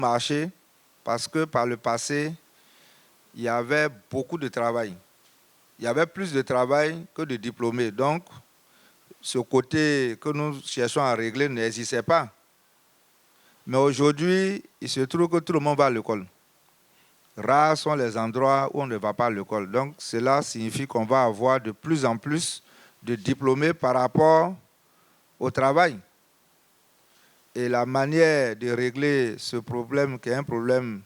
marché parce que par le passé, il y avait beaucoup de travail. Il y avait plus de travail que de diplômés. Donc, ce côté que nous cherchons à régler n'existait pas. Mais aujourd'hui, il se trouve que tout le monde va à l'école. Rares sont les endroits où on ne va pas à l'école. Donc, cela signifie qu'on va avoir de plus en plus de diplômés par rapport au travail. Et la manière de régler ce problème, qui est un problème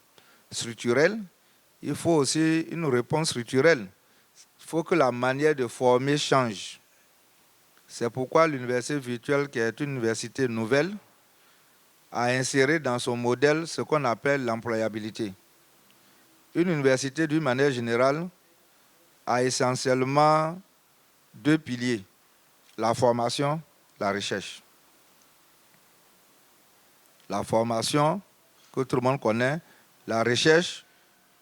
structurel, il faut aussi une réponse structurelle. Il faut que la manière de former change. C'est pourquoi l'université virtuelle, qui est une université nouvelle, a inséré dans son modèle ce qu'on appelle l'employabilité. Une université, d'une manière générale, a essentiellement deux piliers, la formation, la recherche. La formation, que tout le monde connaît, la recherche,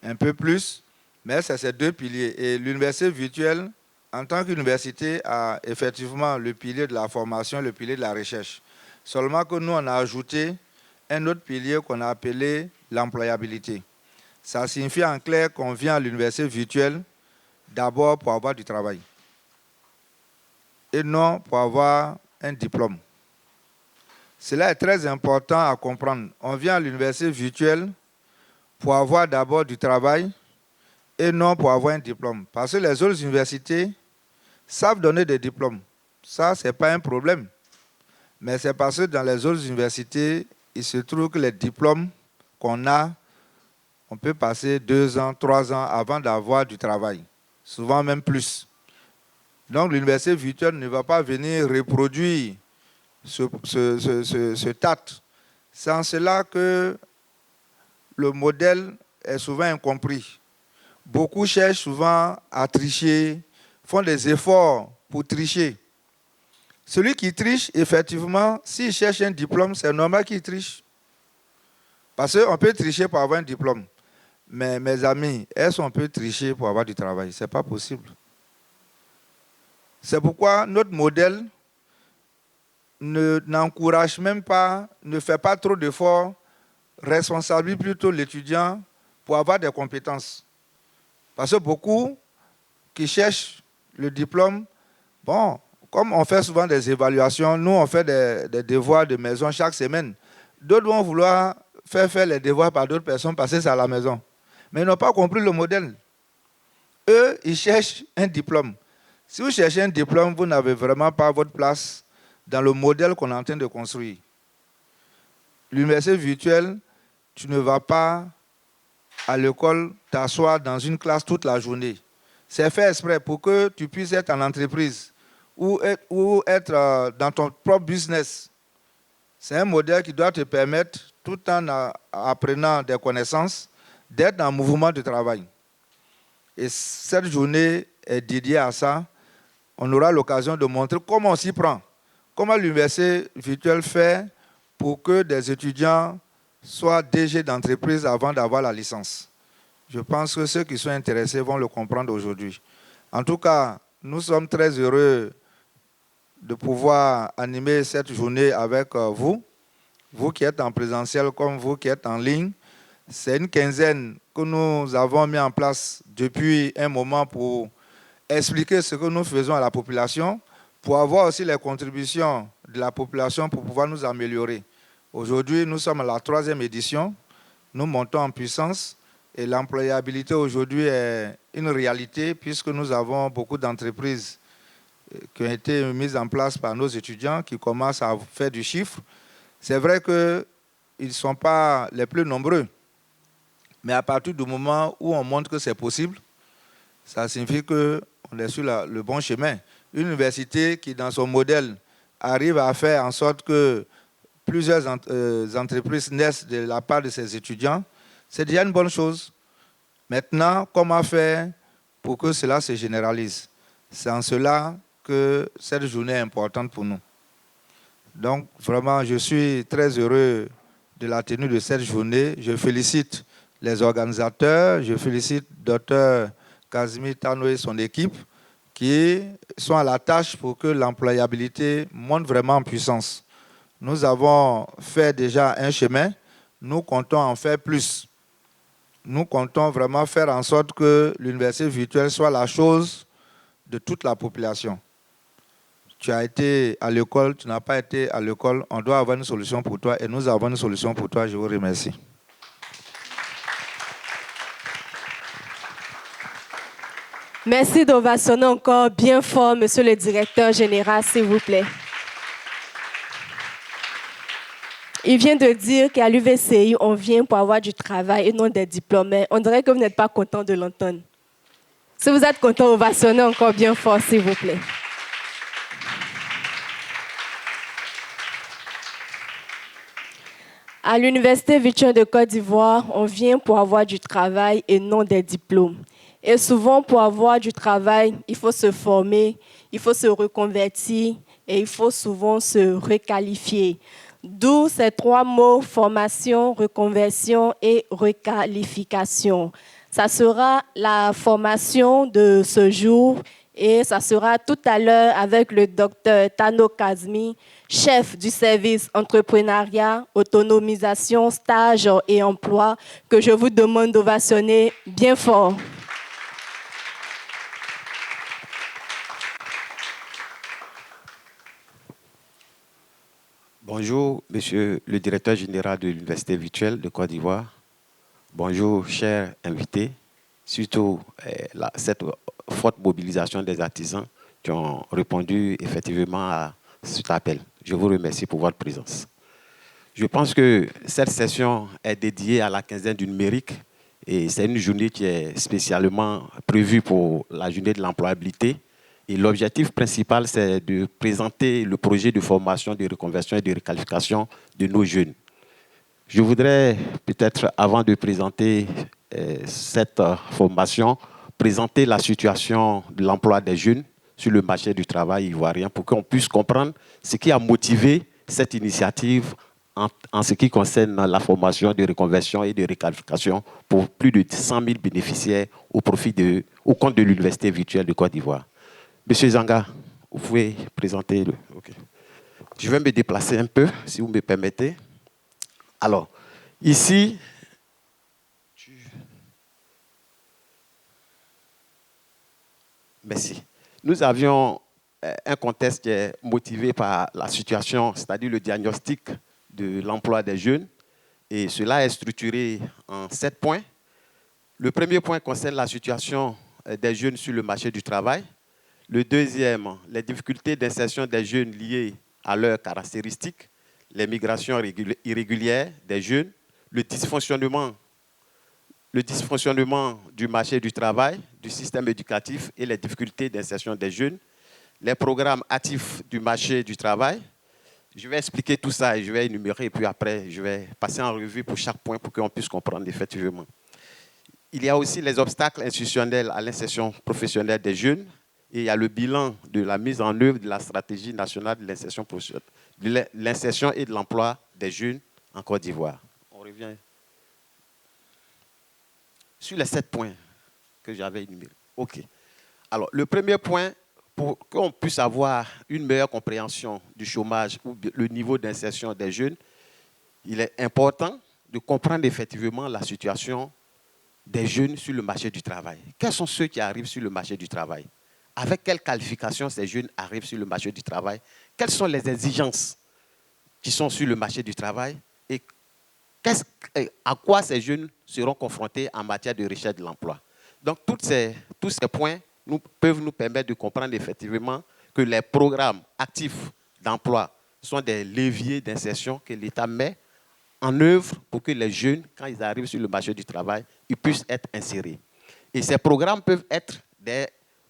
un peu plus, mais c'est ces deux piliers. Et l'université virtuelle, en tant qu'université, a effectivement le pilier de la formation, le pilier de la recherche. Seulement que nous, on a ajouté un autre pilier qu'on a appelé l'employabilité. Ça signifie en clair qu'on vient à l'université virtuelle d'abord pour avoir du travail et non pour avoir un diplôme. Cela est très important à comprendre. On vient à l'université virtuelle pour avoir d'abord du travail et non pour avoir un diplôme. Parce que les autres universités savent donner des diplômes. Ça, ce n'est pas un problème. Mais c'est parce que dans les autres universités, il se trouve que les diplômes qu'on a, on peut passer 2 ans, 3 ans avant d'avoir du travail. Souvent même plus. Donc l'université virtuelle ne va pas venir reproduire ce TAT. C'est en cela que le modèle est souvent incompris. Beaucoup cherchent souvent à tricher, font des efforts pour tricher. Celui qui triche, effectivement, s'il cherche un diplôme, c'est normal qu'il triche. Parce qu'on peut tricher pour avoir un diplôme. Mais mes amis, est-ce qu'on peut tricher pour avoir du travail? Ce n'est pas possible. C'est pourquoi notre modèle n'encourage même pas, ne fait pas trop d'efforts, responsabilise plutôt l'étudiant pour avoir des compétences. Parce que beaucoup qui cherchent le diplôme, bon, comme on fait souvent des évaluations, nous on fait des devoirs de maison chaque semaine. D'autres vont vouloir faire les devoirs par d'autres personnes parce que c'est à la maison. Mais ils n'ont pas compris le modèle. Eux, ils cherchent un diplôme. Si vous cherchez un diplôme, vous n'avez vraiment pas votre place dans le modèle qu'on est en train de construire. L'université virtuelle, tu ne vas pas à l'école t'asseoir dans une classe toute la journée. C'est fait exprès pour que tu puisses être en entreprise ou être dans ton propre business. C'est un modèle qui doit te permettre, tout en apprenant des connaissances, d'être en mouvement de travail. Et cette journée est dédiée à ça. On aura l'occasion de montrer comment on s'y prend. Comment l'université virtuelle fait pour que des étudiants soient DG d'entreprise avant d'avoir la licence. Je pense que ceux qui sont intéressés vont le comprendre aujourd'hui. En tout cas, nous sommes très heureux de pouvoir animer cette journée avec vous, vous qui êtes en présentiel comme vous qui êtes en ligne. C'est une quinzaine que nous avons mis en place depuis un moment pour expliquer ce que nous faisons à la population, pour avoir aussi les contributions de la population pour pouvoir nous améliorer. Aujourd'hui, nous sommes à la 3e édition, nous montons en puissance et l'employabilité aujourd'hui est une réalité puisque nous avons beaucoup d'entreprises qui ont été mises en place par nos étudiants qui commencent à faire du chiffre. C'est vrai qu'ils ne sont pas les plus nombreux, mais à partir du moment où on montre que c'est possible, ça signifie qu'on est sur le bon chemin. Une université qui, dans son modèle, arrive à faire en sorte que plusieurs entreprises naissent de la part de ses étudiants, c'est déjà une bonne chose. Maintenant, comment faire pour que cela se généralise? C'est en cela que cette journée est importante pour nous. Donc, vraiment, je suis très heureux de la tenue de cette journée. Je félicite les organisateurs, je félicite Dr Casimir Tano et son équipe qui sont à la tâche pour que l'employabilité monte vraiment en puissance. Nous avons fait déjà un chemin. nous comptons en faire plus. Nous comptons vraiment faire en sorte que l'université virtuelle soit la chose de toute la population. Tu as été à l'école, tu n'as pas été à l'école, on doit avoir une solution pour toi et nous avons une solution pour toi. Je vous remercie. Merci d'ovationner encore bien fort, Monsieur le Directeur général, s'il vous plaît. Il vient de dire qu'à l'UVCI, on vient pour avoir du travail et non des diplômes. On dirait que vous n'êtes pas content de l'entendre. Si vous êtes content, ovationnez encore bien fort, s'il vous plaît. À l'Université virtuelle de Côte d'Ivoire, on vient pour avoir du travail et non des diplômes. Et souvent, pour avoir du travail, il faut se former, il faut se reconvertir et il faut souvent se requalifier. D'où ces trois mots, formation, reconversion et requalification. Ça sera la formation de ce jour et ça sera tout à l'heure avec le docteur Tano Kazmi, chef du service entrepreneuriat, autonomisation, stage et emploi, que je vous demande d'ovationner bien fort. Bonjour, Monsieur le Directeur général de l'Université virtuelle de Côte d'Ivoire. Bonjour, chers invités, surtout cette forte mobilisation des artisans qui ont répondu effectivement à cet appel. Je vous remercie pour votre présence. Je pense que cette session est dédiée à la quinzaine du numérique et c'est une journée qui est spécialement prévue pour la journée de l'employabilité. Et l'objectif principal, c'est de présenter le projet de formation, de reconversion et de requalification de nos jeunes. Je voudrais peut-être, avant de présenter cette formation, présenter la situation de l'emploi des jeunes sur le marché du travail ivoirien pour qu'on puisse comprendre ce qui a motivé cette initiative en ce qui concerne la formation de reconversion et de requalification pour plus de 100 000 bénéficiaires au compte de l'Université virtuelle de Côte d'Ivoire. Monsieur Zanga, vous pouvez présenter le... Okay. Je vais me déplacer un peu, si vous me permettez. Alors, ici, merci. Nous avions un contexte qui est motivé par la situation, c'est-à-dire le diagnostic de l'emploi des jeunes. Et cela est structuré en 7 points. Le premier point concerne la situation des jeunes sur le marché du travail. Le deuxième, les difficultés d'insertion des jeunes liées à leurs caractéristiques, les migrations irrégulières des jeunes, le dysfonctionnement du marché du travail, du système éducatif et les difficultés d'insertion des jeunes, les programmes actifs du marché du travail. Je vais expliquer tout ça et je vais énumérer, et puis après, je vais passer en revue pour chaque point pour qu'on puisse comprendre effectivement. Il y a aussi les obstacles institutionnels à l'insertion professionnelle des jeunes, et il y a le bilan de la mise en œuvre de la stratégie nationale de l'insertion professionnelle, de l'insertion et de l'emploi des jeunes en Côte d'Ivoire. On revient sur les 7 points que j'avais énumérés. OK. Alors, le premier point, pour qu'on puisse avoir une meilleure compréhension du chômage ou le niveau d'insertion des jeunes, il est important de comprendre effectivement la situation des jeunes sur le marché du travail. Quels sont ceux qui arrivent sur le marché du travail? Avec quelles qualifications ces jeunes arrivent sur le marché du travail? Quelles sont les exigences qui sont sur le marché du travail? Et à quoi ces jeunes seront confrontés en matière de recherche de l'emploi? Donc, tous ces points peuvent nous permettre de comprendre effectivement que les programmes actifs d'emploi sont des leviers d'insertion que l'État met en œuvre pour que les jeunes, quand ils arrivent sur le marché du travail, ils puissent être insérés. Et ces programmes peuvent être des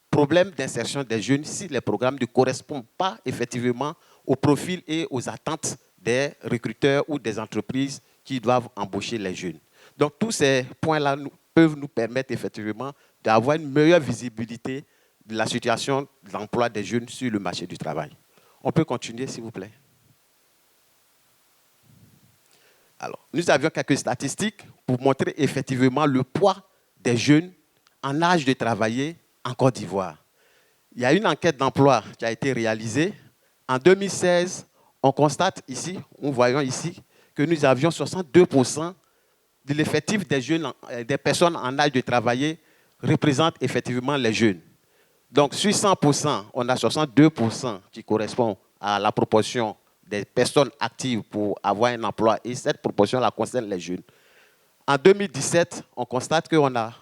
problèmes d'insertion des jeunes si les programmes ne correspondent pas effectivement au profil et aux attentes des recruteurs ou des entreprises qui doivent embaucher les jeunes. Donc, tous ces points-là peuvent nous permettre effectivement d'avoir une meilleure visibilité de la situation de l'emploi des jeunes sur le marché du travail. On peut continuer, s'il vous plaît. Alors, nous avions quelques statistiques pour montrer effectivement le poids des jeunes en âge de travailler en Côte d'Ivoire. Il y a une enquête d'emploi qui a été réalisée. En 2016, on constate ici, nous voyons ici, que nous avions 62% de l'effectif des jeunes, des personnes en âge de travailler représente effectivement les jeunes. Donc, sur 100%, on a 62% qui correspond à la proportion des personnes actives pour avoir un emploi et cette proportion-là concerne les jeunes. En 2017, on constate qu'on a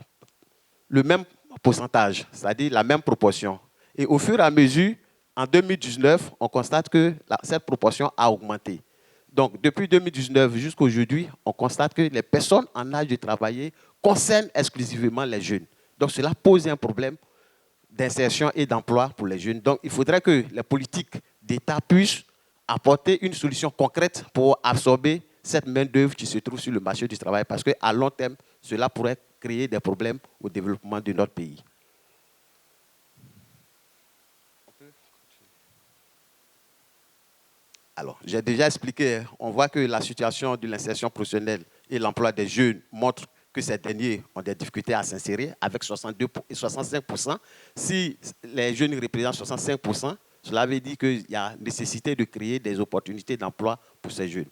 le même pourcentage, c'est-à-dire la même proportion. Et au fur et à mesure, en 2019, on constate que cette proportion a augmenté. Donc, depuis 2019 jusqu'à aujourd'hui, on constate que les personnes en âge de travailler concernent exclusivement les jeunes. Donc, cela pose un problème d'insertion et d'emploi pour les jeunes. Donc, il faudrait que les politiques d'État puissent apporter une solution concrète pour absorber cette main-d'œuvre qui se trouve sur le marché du travail, parce qu'à long terme, cela pourrait créer des problèmes au développement de notre pays. Alors, j'ai déjà expliqué, on voit que la situation de l'insertion professionnelle et l'emploi des jeunes montre que ces derniers ont des difficultés à s'insérer avec 62 et 65%. Si les jeunes représentent 65%, cela veut dire qu'il y a nécessité de créer des opportunités d'emploi pour ces jeunes.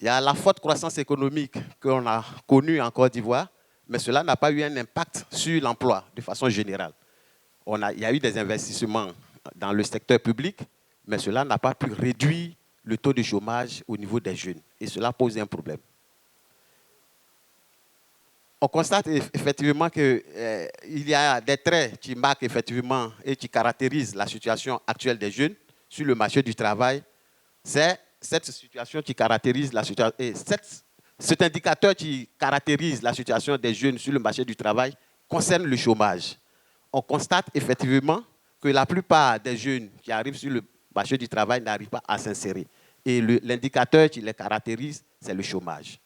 Il y a la forte croissance économique qu'on a connue en Côte d'Ivoire, mais cela n'a pas eu un impact sur l'emploi de façon générale. Il y a eu des investissements dans le secteur public, mais cela n'a pas pu réduire le taux de chômage au niveau des jeunes. Et cela pose un problème. On constate effectivement qu'il y a des traits qui marquent effectivement et qui caractérisent la situation actuelle des jeunes sur le marché du travail. C'est cette situation qui caractérise la situation, cet indicateur qui caractérise la situation des jeunes sur le marché du travail concerne le chômage. On constate effectivement que la plupart des jeunes qui arrivent sur le marché du travail n'arrivent pas à s'insérer. Et l'indicateur qui les caractérise, c'est le chômage.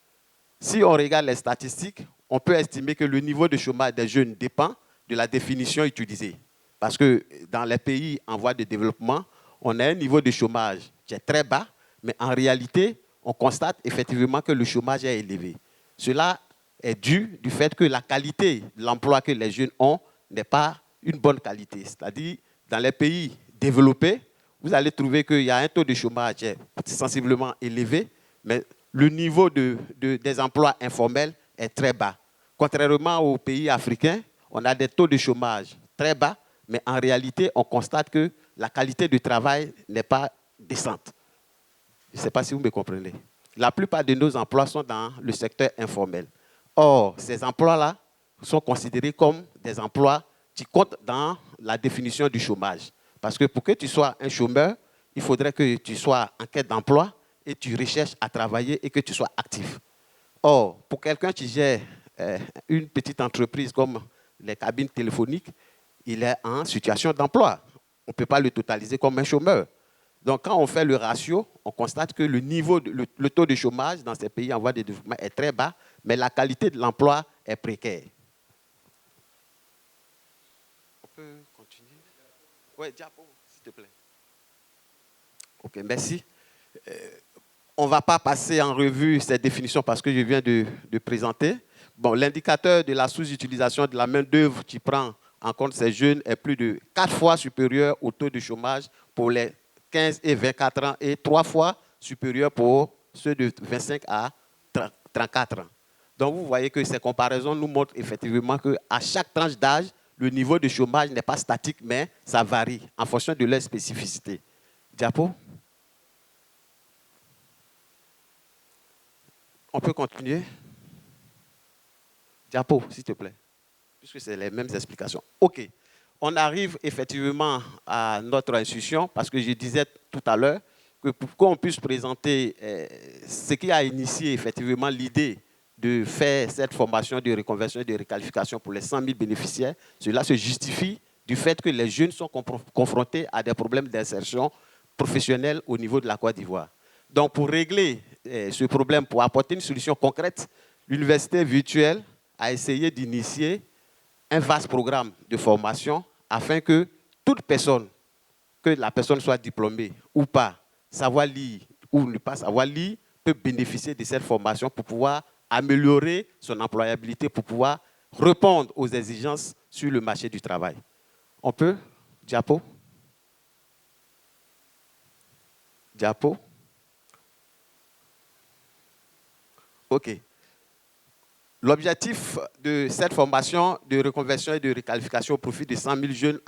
Si on regarde les statistiques, on peut estimer que le niveau de chômage des jeunes dépend de la définition utilisée. Parce que dans les pays en voie de développement, on a un niveau de chômage qui est très bas, mais en réalité, on constate effectivement que le chômage est élevé. Cela est dû du fait que la qualité de l'emploi que les jeunes ont n'est pas une bonne qualité. C'est-à-dire, dans les pays développés, vous allez trouver qu'il y a un taux de chômage qui est sensiblement élevé, mais le niveau des emplois informels est très bas. Contrairement aux pays africains, on a des taux de chômage très bas, mais en réalité, on constate que la qualité du travail n'est pas décente. Je ne sais pas si vous me comprenez. La plupart de nos emplois sont dans le secteur informel. Or, ces emplois-là sont considérés comme des emplois qui comptent dans la définition du chômage. Parce que pour que tu sois un chômeur, il faudrait que tu sois en quête d'emploi et tu recherches à travailler et que tu sois actif. Or, pour quelqu'un qui gère une petite entreprise comme les cabines téléphoniques, il est en situation d'emploi. On ne peut pas le totaliser comme un chômeur. Donc, quand on fait le ratio, on constate que le taux de chômage dans ces pays en voie de développement est très bas, mais la qualité de l'emploi est précaire. On peut continuer? Oui, Diapo, s'il te plaît. OK, merci. On ne va pas passer en revue ces définitions parce que je viens de présenter. Bon, l'indicateur de la sous-utilisation de la main-d'œuvre qui prend en compte ces jeunes est plus de 4 fois supérieur au taux de chômage pour les 15 et 24 ans et 3 fois supérieur pour ceux de 25 à 34 ans. Donc, vous voyez que ces comparaisons nous montrent effectivement qu'à chaque tranche d'âge, le niveau de chômage n'est pas statique, mais ça varie en fonction de leur spécificité. Diapo? On peut continuer? Diapo, s'il te plaît, puisque c'est les mêmes explications. OK. On arrive effectivement à notre institution, parce que je disais tout à l'heure que pour qu'on puisse présenter ce qui a initié effectivement l'idée de faire cette formation de reconversion et de requalification pour les 100 000 bénéficiaires, cela se justifie du fait que les jeunes sont confrontés à des problèmes d'insertion professionnelle au niveau de la Côte d'Ivoire. Donc, pour régler ce problème, pour apporter une solution concrète, l'université virtuelle a essayé d'initier un vaste programme de formation afin que toute personne, que la personne soit diplômée ou pas, savoir lire ou ne pas savoir lire, peut bénéficier de cette formation pour pouvoir améliorer son employabilité, pour pouvoir répondre aux exigences sur le marché du travail. On peut? Diapo? Diapo? OK. L'objectif de cette formation de reconversion et de requalification au profit de 100 000 jeunes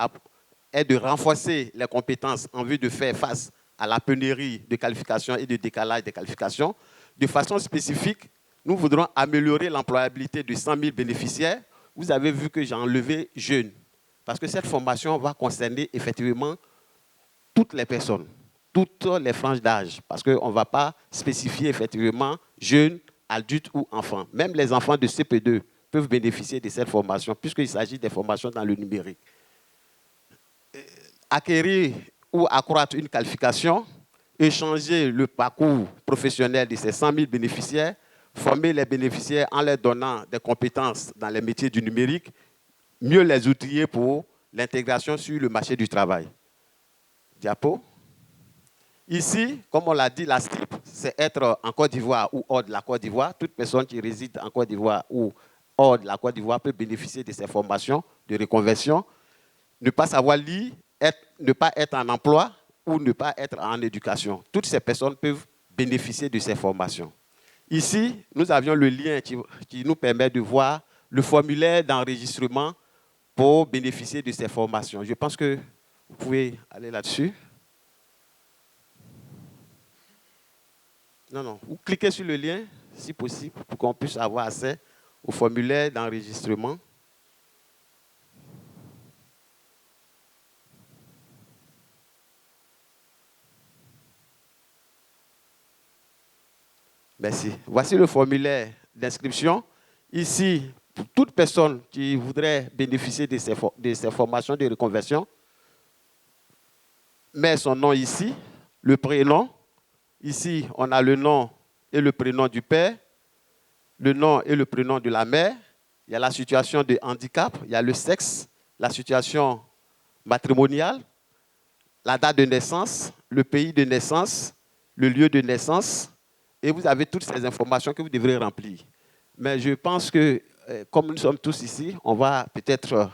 est de renforcer les compétences en vue de faire face à la pénurie de qualifications et de décalage des qualifications. De façon spécifique, nous voudrons améliorer l'employabilité de 100 000 bénéficiaires. Vous avez vu que j'ai enlevé jeunes, parce que cette formation va concerner effectivement toutes les personnes, toutes les franges d'âge, parce qu'on ne va pas spécifier effectivement jeunes, adultes ou enfants. Même les enfants de CP2 peuvent bénéficier de cette formation, puisqu'il s'agit des formations dans le numérique. Acquérir ou accroître une qualification, échanger le parcours professionnel de ces 100 000 bénéficiaires, former les bénéficiaires en leur donnant des compétences dans les métiers du numérique, mieux les outiller pour l'intégration sur le marché du travail. Diapo. Ici, comme on l'a dit, la STIP, c'est être en Côte d'Ivoire ou hors de la Côte d'Ivoire. Toute personne qui réside en Côte d'Ivoire ou hors de la Côte d'Ivoire peut bénéficier de ces formations de reconversion. Ne pas savoir lire, ne pas être en emploi ou ne pas être en éducation. Toutes ces personnes peuvent bénéficier de ces formations. Ici, nous avions le lien qui nous permet de voir le formulaire d'enregistrement pour bénéficier de ces formations. Je pense que vous pouvez aller là-dessus. Non, vous cliquez sur le lien, si possible, pour qu'on puisse avoir accès au formulaire d'enregistrement. Merci. Voici le formulaire d'inscription. Ici, pour toute personne qui voudrait bénéficier de ces formations de reconversion, met son nom ici, le prénom. Ici, on a le nom et le prénom du père, le nom et le prénom de la mère. Il y a la situation de handicap, il y a le sexe, la situation matrimoniale, la date de naissance, le pays de naissance, le lieu de naissance. Et vous avez toutes ces informations que vous devrez remplir. Mais je pense que, comme nous sommes tous ici, on va peut-être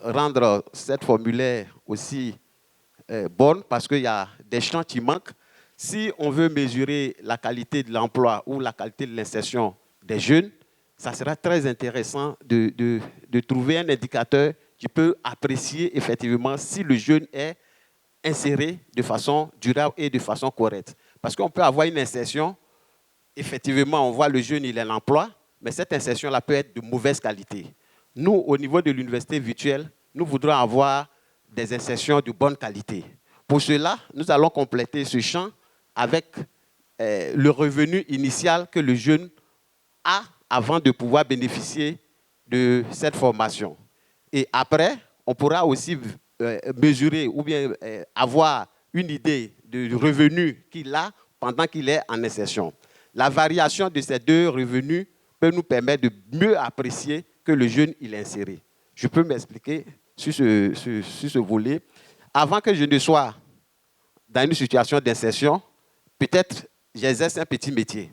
rendre cette formulaire aussi bonne, parce qu'il y a des champs qui manquent. Si on veut mesurer la qualité de l'emploi ou la qualité de l'insertion des jeunes, ça sera très intéressant de trouver un indicateur qui peut apprécier effectivement si le jeune est inséré de façon durable et de façon correcte. Parce qu'on peut avoir une insertion, effectivement, on voit le jeune, il est en emploi, mais cette insertion-là peut être de mauvaise qualité. Nous, au niveau de l'université virtuelle, nous voudrons avoir des insertions de bonne qualité. Pour cela, nous allons compléter ce champ avec le revenu initial que le jeune a avant de pouvoir bénéficier de cette formation. Et après, on pourra aussi mesurer ou bien avoir une idée du revenu qu'il a pendant qu'il est en insertion. La variation de ces deux revenus peut nous permettre de mieux apprécier que le jeune il est inséré. Je peux m'expliquer sur ce volet. Avant que je ne sois dans une situation d'insertion, peut-être j'exerce un petit métier.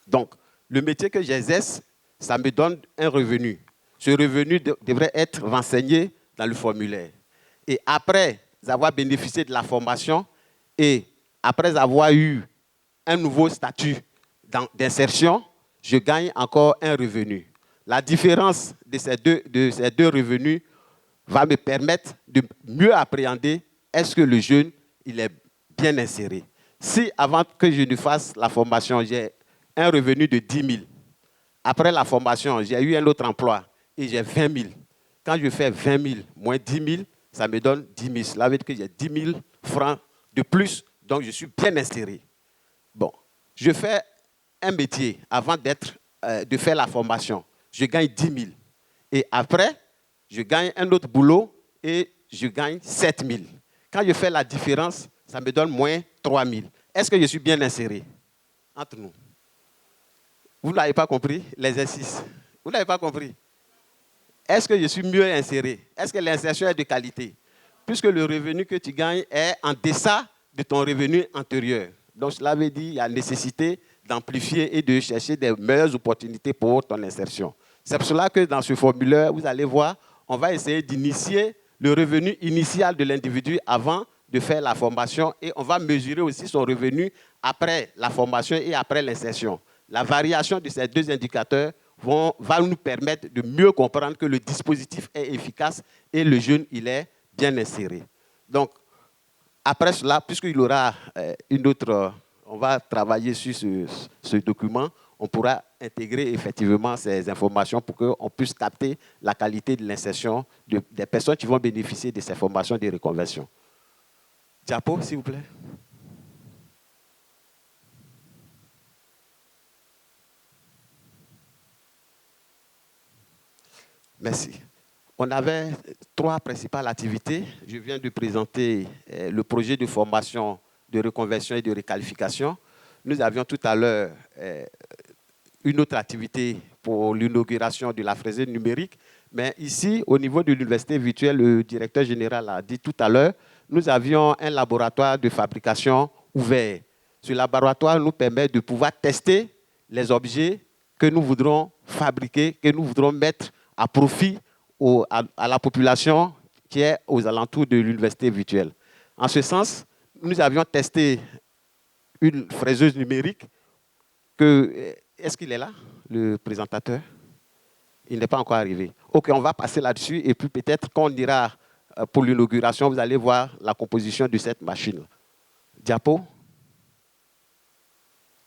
Donc, le métier que j'exerce, ça me donne un revenu. Ce revenu devrait être renseigné dans le formulaire. Et après avoir bénéficié de la formation et après avoir eu un nouveau statut d'insertion, je gagne encore un revenu. La différence de ces deux revenus va me permettre de mieux appréhender est-ce que le jeune il est bien inséré. Si avant que je ne fasse la formation, j'ai un revenu de 10 000, après la formation, j'ai eu un autre emploi et j'ai 20 000. Quand je fais 20 000 moins 10 000, ça me donne 10 000. Cela veut dire que j'ai 10 000 francs de plus, donc je suis bien inséré. Bon, je fais un métier avant de faire la formation. Je gagne 10 000. Et après, je gagne un autre boulot et je gagne 7 000. Quand je fais la différence, ça me donne moins 3 000. Est-ce que je suis bien inséré? Entre nous. Vous n'avez pas compris l'exercice? Vous n'avez pas compris? Est-ce que je suis mieux inséré? Est-ce que l'insertion est de qualité? Puisque le revenu que tu gagnes est en deçà de ton revenu antérieur. Donc, cela veut dire qu'il y a nécessité d'amplifier et de chercher des meilleures opportunités pour ton insertion. C'est pour cela que dans ce formulaire, vous allez voir, on va essayer d'initier le revenu initial de l'individu avant de faire la formation et on va mesurer aussi son revenu après la formation et après l'insertion. La variation de ces deux indicateurs va nous permettre de mieux comprendre que le dispositif est efficace et le jeune, il est bien inséré. Donc, après cela, puisqu'il y aura on va travailler sur ce document, on pourra intégrer effectivement ces informations pour qu'on puisse capter la qualité de l'insertion des personnes qui vont bénéficier de ces formations de reconversion. Diapo, s'il vous plaît. Merci. On avait 3 principales activités. Je viens de présenter le projet de formation de reconversion et de requalification. Nous avions tout à l'heure une autre activité pour l'inauguration de la fraiseuse numérique. Mais ici, au niveau de l'université virtuelle, le directeur général a dit tout à l'heure, nous avions un laboratoire de fabrication ouvert. Ce laboratoire nous permet de pouvoir tester les objets que nous voudrons fabriquer, que nous voudrons mettre à profit à la population qui est aux alentours de l'université virtuelle. En ce sens, nous avions testé une fraiseuse numérique. Est-ce qu'il est là, le présentateur? Il n'est pas encore arrivé. OK, on va passer là-dessus et puis peut-être quand on ira pour l'inauguration, vous allez voir la composition de cette machine. Diapo.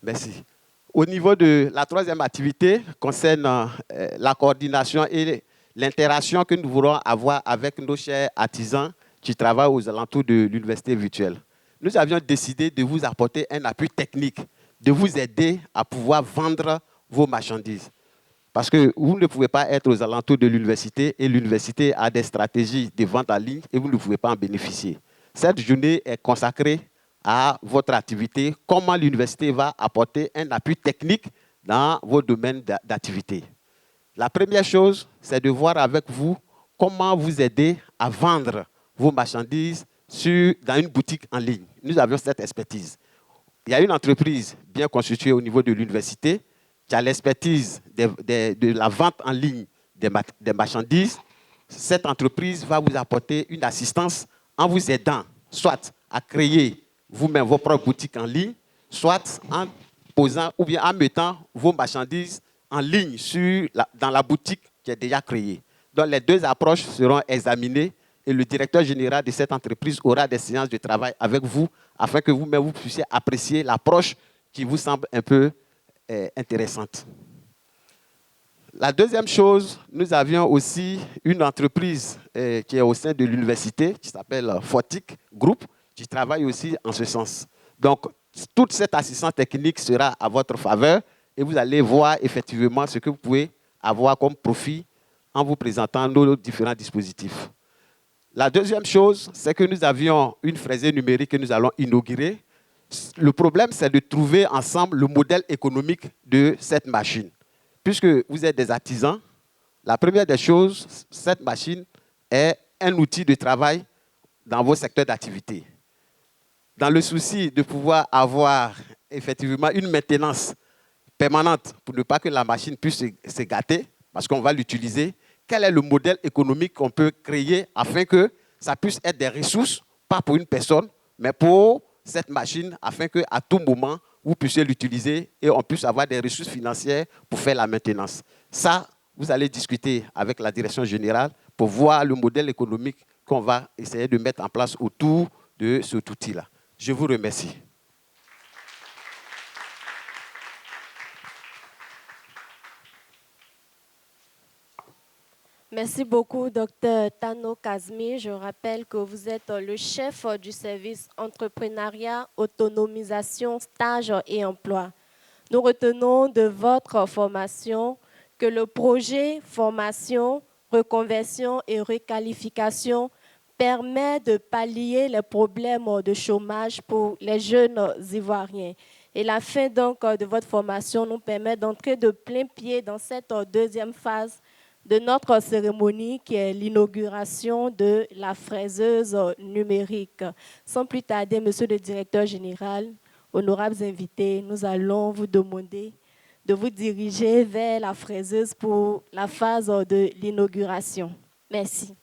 Merci. Au niveau de la 3e activité, concerne la coordination et l'interaction que nous voulons avoir avec nos chers artisans qui travaillent aux alentours de l'université virtuelle. Nous avions décidé de vous apporter un appui technique, de vous aider à pouvoir vendre vos marchandises. Parce que vous ne pouvez pas être aux alentours de l'université et l'université a des stratégies de vente en ligne et vous ne pouvez pas en bénéficier. Cette journée est consacrée à votre activité, comment l'université va apporter un appui technique dans vos domaines d'activité. La première chose, c'est de voir avec vous comment vous aider à vendre vos marchandises dans une boutique en ligne. Nous avions cette expertise. Il y a une entreprise bien constituée au niveau de l'université qui a l'expertise de la vente en ligne des marchandises. Cette entreprise va vous apporter une assistance en vous aidant, soit à créer vous-même vos propres boutiques en ligne, soit en posant ou bien en mettant vos marchandises en ligne dans la boutique qui est déjà créée. Donc, les 2 approches seront examinées et le directeur général de cette entreprise aura des séances de travail avec vous afin que vous-même vous puissiez apprécier l'approche qui vous semble un peu intéressante. La 2e chose, nous avions aussi une entreprise qui est au sein de l'université qui s'appelle Fortic Group, qui travaille aussi en ce sens. Donc, toute cette assistance technique sera à votre faveur et vous allez voir effectivement ce que vous pouvez avoir comme profit en vous présentant nos différents dispositifs. La 2e chose, c'est que nous avions une fraiseuse numérique que nous allons inaugurer. Le problème, c'est de trouver ensemble le modèle économique de cette machine. Puisque vous êtes des artisans, la première des choses, cette machine est un outil de travail dans vos secteurs d'activité. Dans le souci de pouvoir avoir effectivement une maintenance permanente pour ne pas que la machine puisse se gâter, parce qu'on va l'utiliser, quel est le modèle économique qu'on peut créer afin que ça puisse être des ressources, pas pour une personne, mais pour cette machine, afin qu'à tout moment, vous puissiez l'utiliser et on puisse avoir des ressources financières pour faire la maintenance. Ça, vous allez discuter avec la direction générale pour voir le modèle économique qu'on va essayer de mettre en place autour de cet outil-là. Je vous remercie. Merci beaucoup, Dr Tano Kazmi. Je rappelle que vous êtes le chef du service entrepreneuriat, autonomisation, stage et emploi. Nous retenons de votre formation que le projet formation, reconversion et requalification permet de pallier les problèmes de chômage pour les jeunes Ivoiriens. Et la fin donc de votre formation nous permet d'entrer de plein pied dans cette 2e phase de notre cérémonie qui est l'inauguration de la fraiseuse numérique. Sans plus tarder, Monsieur le Directeur général, honorables invités, nous allons vous demander de vous diriger vers la fraiseuse pour la phase de l'inauguration. Merci.